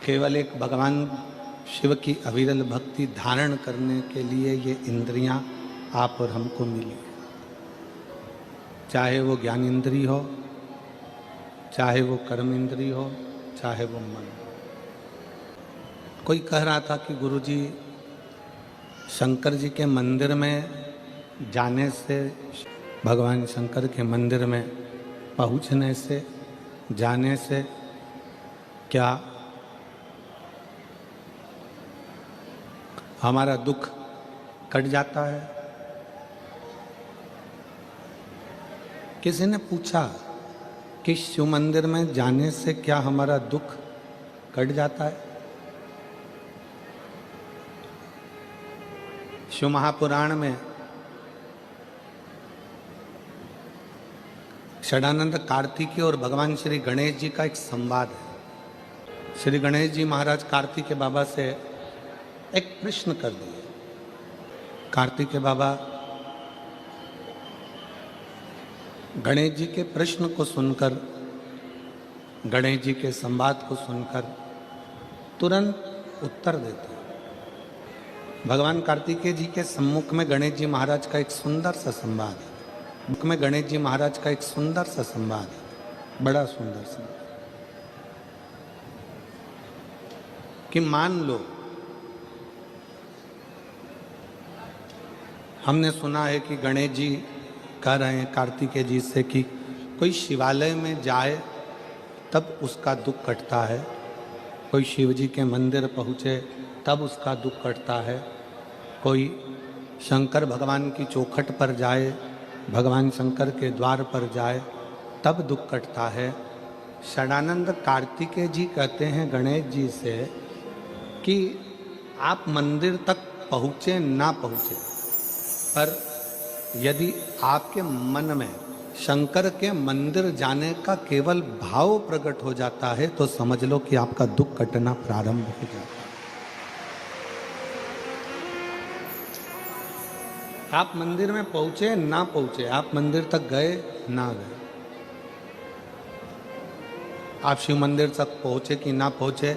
केवल एक भगवान शिव की अविरल भक्ति धारण करने के लिए ये इंद्रियां आप और हमको मिली, चाहे वो ज्ञान इंद्री हो, चाहे वो कर्म इंद्री हो, चाहे वो मन। कोई कह रहा था कि गुरुजी शंकर जी के मंदिर में जाने से, भगवान शंकर के मंदिर में पहुंचने से, जाने से क्या हमारा दुख कट जाता है? किसी ने पूछा कि शिव मंदिर में जाने से क्या हमारा दुख कट जाता है? शिव महापुराण में षडानंद कार्तिकेय और भगवान श्री गणेश जी का एक संवाद है। श्री गणेश जी महाराज कार्तिकेय बाबा से एक प्रश्न कर दिए। कार्तिकेय बाबा गणेश जी के प्रश्न को सुनकर, गणेश जी के संवाद को सुनकर तुरंत उत्तर देते हैं। भगवान कार्तिकेय जी के सम्मुख में गणेश जी महाराज का एक सुंदर सा संवाद है। मुख में गणेश जी महाराज का एक सुंदर सा संवाद है, बड़ा सुंदर संवाद, कि मान लो हमने सुना है कि गणेश जी कह रहे हैं कार्तिकेय जी से कि कोई शिवालय में जाए तब उसका दुख कटता है, कोई शिव जी के मंदिर पहुँचे तब उसका दुख कटता है, कोई शंकर भगवान की चौखट पर जाए, भगवान शंकर के द्वार पर जाए तब दुख कटता है। षडानंद कार्तिकेय जी कहते हैं गणेश जी से कि आप मंदिर तक पहुँचे ना पहुँचे, पर यदि आपके मन में शंकर के मंदिर जाने का केवल भाव प्रकट हो जाता है तो समझ लो कि आपका दुख कटना प्रारंभ हो जाता है। आप मंदिर में पहुंचे ना पहुंचे, आप मंदिर तक गए ना गए, आप शिव मंदिर तक पहुंचे कि ना पहुंचे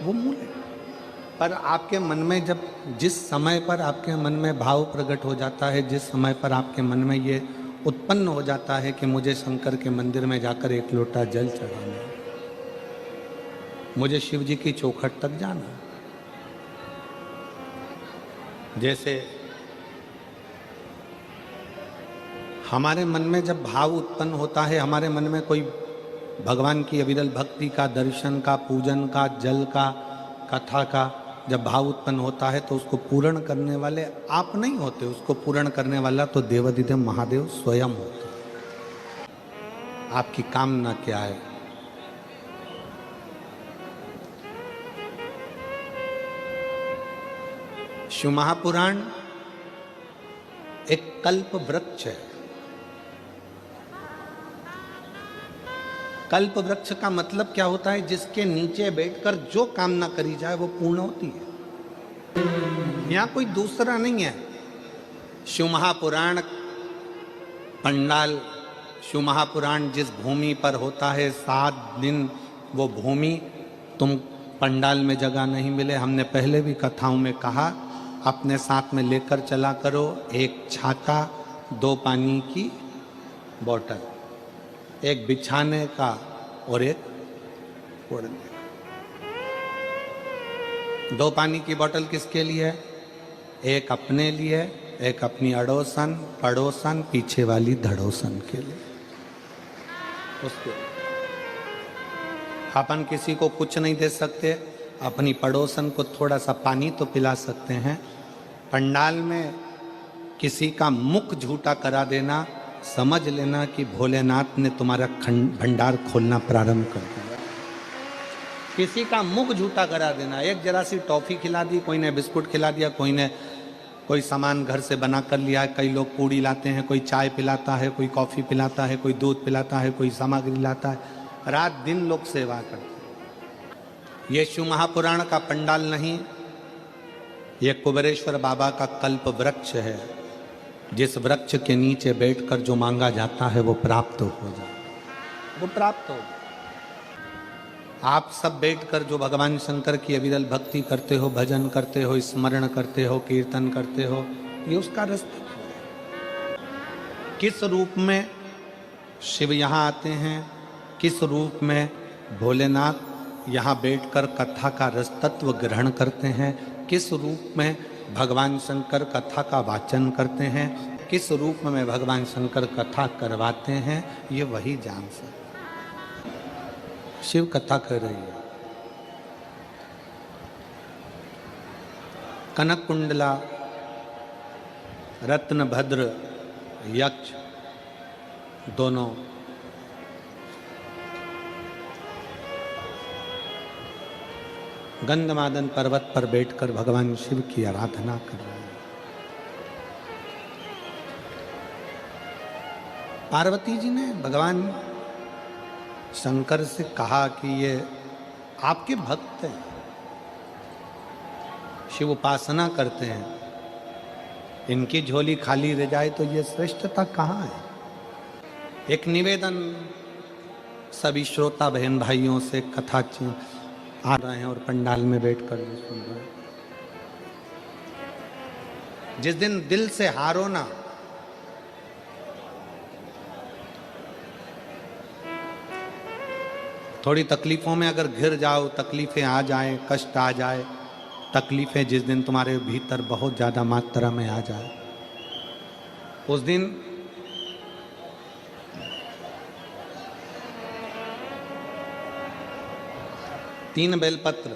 वो मूल है। पर आपके मन में जब, जिस समय पर आपके मन में भाव प्रकट हो जाता है, जिस समय पर आपके मन में ये उत्पन्न हो जाता है कि मुझे शंकर के मंदिर में जाकर एक लोटा जल चढ़ाना है, मुझे शिव जी की चौखट तक जाना है, जैसे हमारे मन में जब भाव उत्पन्न होता है, हमारे मन में कोई भगवान की अविरल भक्ति का, दर्शन का, पूजन का, जल का, कथा का जब भाव उत्पन्न होता है तो उसको पूर्ण करने वाले आप नहीं होते, उसको पूर्ण करने वाला तो देवाधिदेव महादेव स्वयं होता है। आपकी कामना क्या है? शिव महापुराण एक कल्प वृक्ष है। कल्प वृक्ष का मतलब क्या होता है? जिसके नीचे बैठकर जो कामना करी जाए वो पूर्ण होती है। यहां कोई दूसरा नहीं है। शिव महापुराण पंडाल, शिव महापुराण जिस भूमि पर होता है 7 दिन वो भूमि तुम पंडाल में जगह नहीं मिले, हमने पहले भी कथाओं में कहा, अपने साथ में लेकर चला करो एक छाता, 2 पानी की बोतल, एक बिछाने का और एक ओढ़ने का। 2 पानी की बोतल किसके लिए? एक अपने लिए, एक अपनी अड़ोसन पड़ोसन पीछे वाली धड़ोसन के लिए। उसके अपन किसी को कुछ नहीं दे सकते, अपनी पड़ोसन को थोड़ा सा पानी तो पिला सकते हैं। पंडाल में किसी का मुख झूठा करा देना, समझ लेना कि भोलेनाथ ने तुम्हारा भंडार खोलना प्रारंभ कर दिया। किसी का मुख झूठा करा देना, एक जरा सी टॉफी खिला दी, कोई ने बिस्कुट खिला दिया, कोई ने कोई सामान घर से बना कर लिया, कई लोग पूड़ी लाते हैं, कोई चाय पिलाता है, कोई कॉफ़ी पिलाता है, कोई दूध पिलाता है, कोई सामग्री लाता है, रात दिन लोग सेवा करते हैं। ये शिव महापुराण का पंडाल नहीं, ये कुबेरेश्वर बाबा का कल्प वृक्ष है, जिस वृक्ष के नीचे बैठकर जो मांगा जाता है वो प्राप्त हो जाए, वो प्राप्त हो। आप सब बैठकर जो भगवान शंकर की अविरल भक्ति करते हो, भजन करते हो, स्मरण करते हो, कीर्तन करते हो, ये उसका रास्ता है। किस रूप में शिव यहाँ आते हैं, किस रूप में भोलेनाथ यहाँ बैठकर कथा का रस तत्व ग्रहण करते हैं, किस रूप में भगवान शंकर कथा का वाचन करते हैं, किस रूप में भगवान शंकर कथा करवाते हैं, ये वही जान सकते। शिव कथा कर रही है। कनक कुंडला, रत्नभद्र, यक्ष दोनों गंधमादन पर्वत पर बैठकर भगवान शिव की आराधना कर रहे हैं। पार्वती जी ने भगवान शंकर से कहा कि ये आपके भक्त हैं, शिव उपासना करते हैं, इनकी झोली खाली रह जाए तो ये श्रेष्ठता कहाँ है। एक निवेदन सभी श्रोता बहन भाइयों से कथा आ रहे हैं और पंडाल में बैठकर भी सुन रहे हैं। जिस दिन दिल से हारो ना, थोड़ी तकलीफों में अगर घिर जाओ, तकलीफें आ जाए, कष्ट आ जाए, तकलीफें जिस दिन तुम्हारे भीतर बहुत ज्यादा मात्रा में आ जाए, उस दिन तीन बेलपत्र,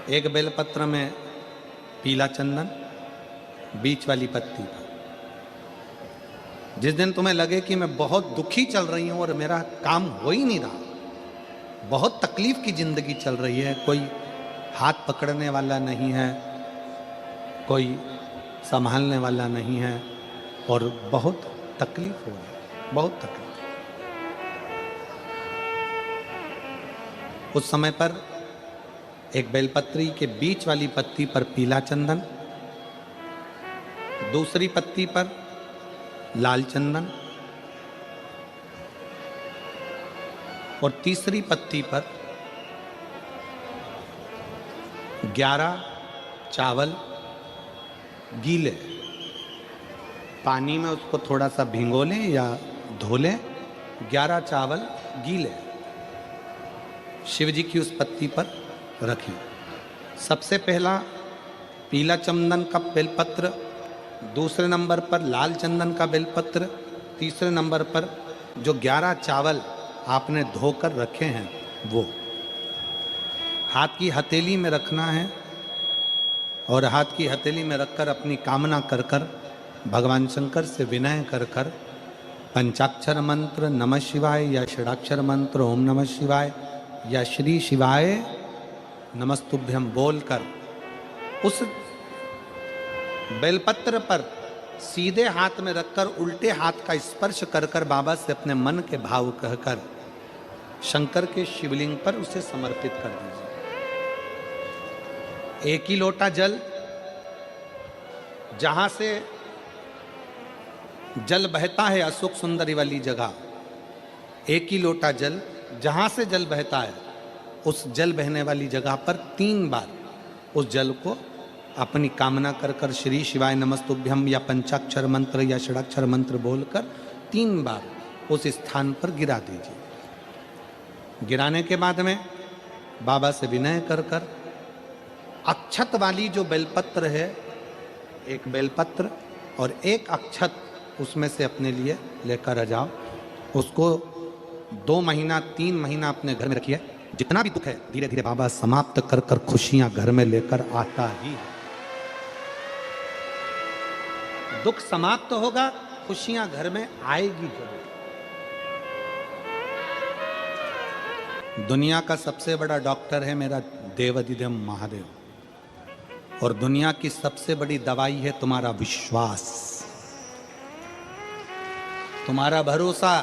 एक बेलपत्र में पीला चंदन, बीच वाली पत्ती पर। जिस दिन तुम्हें लगे कि मैं बहुत दुखी चल रही हूं और मेरा काम हो ही नहीं रहा, बहुत तकलीफ की जिंदगी चल रही है, कोई हाथ पकड़ने वाला नहीं है, कोई संभालने वाला नहीं है और बहुत तकलीफ हो रही है, बहुत तकलीफ। उस समय पर एक बेलपत्री के बीच वाली पत्ती पर पीला चंदन, दूसरी पत्ती पर लाल चंदन और तीसरी पत्ती पर 11 चावल गीले, पानी में उसको थोड़ा सा भिगो लें या धो लें, 11 चावल गीले शिव जी की उस पत्ती पर रखी। सबसे पहला पीला चंदन का बेलपत्र, दूसरे नंबर पर लाल चंदन का बेलपत्र, तीसरे नंबर पर जो 11 चावल आपने धोकर रखे हैं वो हाथ की हथेली में रखना है और हाथ की हथेली में रखकर अपनी कामना कर कर भगवान शंकर से विनय कर कर पंचाक्षर मंत्र नमः शिवाय या षडाक्षर मंत्र ओम नमः शिवाय या श्री शिवाय नमस्तुभ्यम बोलकर उस बेलपत्र पर सीधे हाथ में रखकर उल्टे हाथ का स्पर्श कर कर बाबा से अपने मन के भाव कहकर शंकर के शिवलिंग पर उसे समर्पित कर दीजिए। एक ही लोटा जल, जहां से जल बहता है अशोक सुंदरी वाली जगह, एक ही लोटा जल जहां से जल बहता है उस जल बहने वाली जगह पर 3 बार उस जल को अपनी कामना कर कर श्री शिवाय नमस्तुभ्यम या पंचाक्षर मंत्र या षडाक्षर मंत्र बोलकर 3 बार उस स्थान पर गिरा दीजिए। गिराने के बाद में बाबा से विनय कर कर अक्षत वाली जो बेलपत्र है, एक बेलपत्र और एक अक्षत उसमें से अपने लिए लेकर आ जाओ। उसको 2 महीना 3 महीना अपने घर में रखिए। जितना भी दुख है धीरे धीरे बाबा समाप्त कर कर खुशियां घर में लेकर आता ही है। दुख समाप्त होगा, खुशियां घर में आएगी जरूर। दुनिया का सबसे बड़ा डॉक्टर है मेरा देवाधिदेव महादेव, और दुनिया की सबसे बड़ी दवाई है तुम्हारा विश्वास, तुम्हारा भरोसा।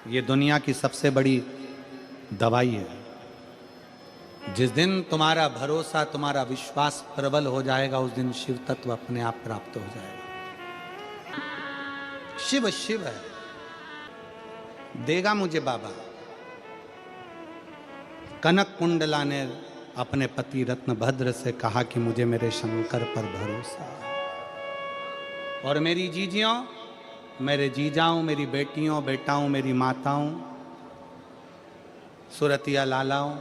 ये दुनिया की सबसे बड़ी दवाई है। जिस दिन तुम्हारा भरोसा, तुम्हारा विश्वास प्रबल हो जाएगा, उस दिन शिव तत्व अपने आप प्राप्त हो जाएगा। शिव शिव है, देगा मुझे बाबा। कनक कुंडला ने अपने पति रत्नभद्र से कहा कि मुझे मेरे शंकर पर भरोसा है, और मेरी जीजियों, मेरे जीजाओं, मेरी बेटियों, बेटाओं, मेरी माताओं, सूरतिया लालाओं,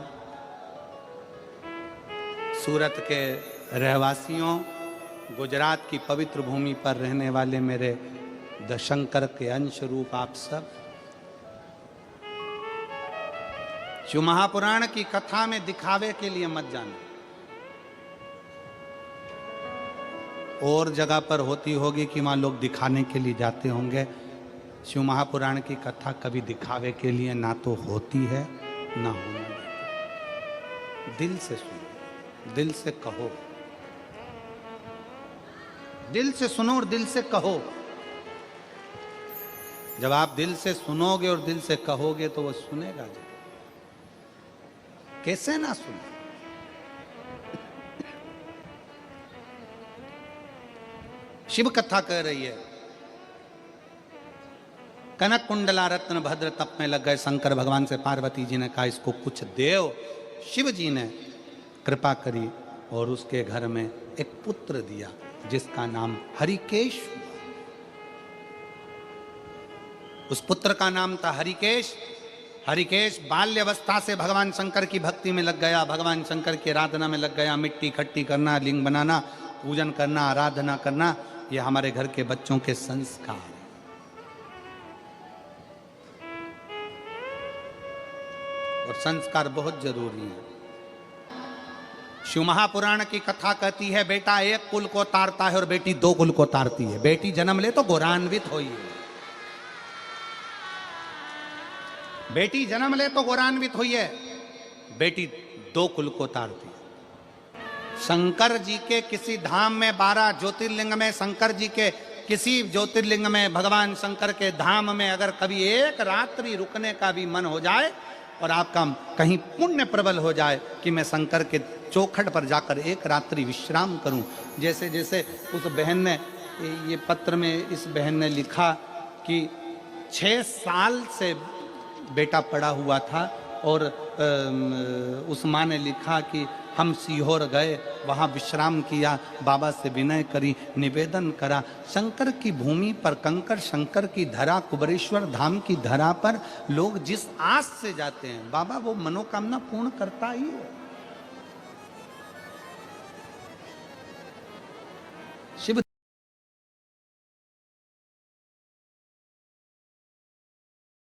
सूरत के रहवासियों, गुजरात की पवित्र भूमि पर रहने वाले मेरे दशंकर के अंश रूप आप सब, शिव महापुराण की कथा में दिखावे के लिए मत जाना। और जगह पर होती होगी कि वहां लोग दिखाने के लिए जाते होंगे। शिव महापुराण की कथा कभी दिखावे के लिए ना तो होती है ना होना देती। दिल से सुनो, दिल से कहो, दिल से सुनो और दिल से कहो। जब आप दिल से सुनोगे और दिल से कहोगे तो वो सुनेगा जब। कैसे ना सुने? शिव कथा कह रही है, कनक कुंडला रत्न भद्र तप में लग गए। शंकर भगवान से पार्वती जी ने कहा इसको कुछ देव। शिव जी ने कृपा करी और उसके घर में एक पुत्र दिया जिसका नाम हरिकेश हुआ। उस पुत्र का नाम था हरिकेश। हरिकेश बाल्यावस्था से भगवान शंकर की भक्ति में लग गया, भगवान शंकर की आराधना में लग गया। मिट्टी इकट्ठी करना, लिंग बनाना, पूजन करना, आराधना करना, ये हमारे घर के बच्चों के संस्कार हैं। और संस्कार बहुत जरूरी है। शिव महापुराण की कथा कहती है बेटा एक कुल को तारता है और बेटी दो कुल को तारती है। बेटी जन्म ले तो गौरान्वित होई है। बेटी जन्म ले तो गौरान्वित हुई है, बेटी दो कुल को तारती है। शंकर जी के किसी धाम में 12 ज्योतिर्लिंग में, शंकर जी के किसी ज्योतिर्लिंग में, भगवान शंकर के धाम में अगर कभी एक रात्रि रुकने का भी मन हो जाए और आपका कहीं पुण्य प्रबल हो जाए कि मैं शंकर के चौखट पर जाकर एक रात्रि विश्राम करूं। जैसे जैसे उस बहन ने, ये पत्र में इस बहन ने लिखा कि 6 साल से बेटा पड़ा हुआ था और उस माँ ने लिखा कि हम सीहोर गए, वहाँ विश्राम किया, बाबा से विनय करी, निवेदन करा। शंकर की भूमि पर, कंकर शंकर की धरा, कुबरेश्वर धाम की धरा पर लोग जिस आस से जाते हैं, बाबा वो मनोकामना पूर्ण करता ही है।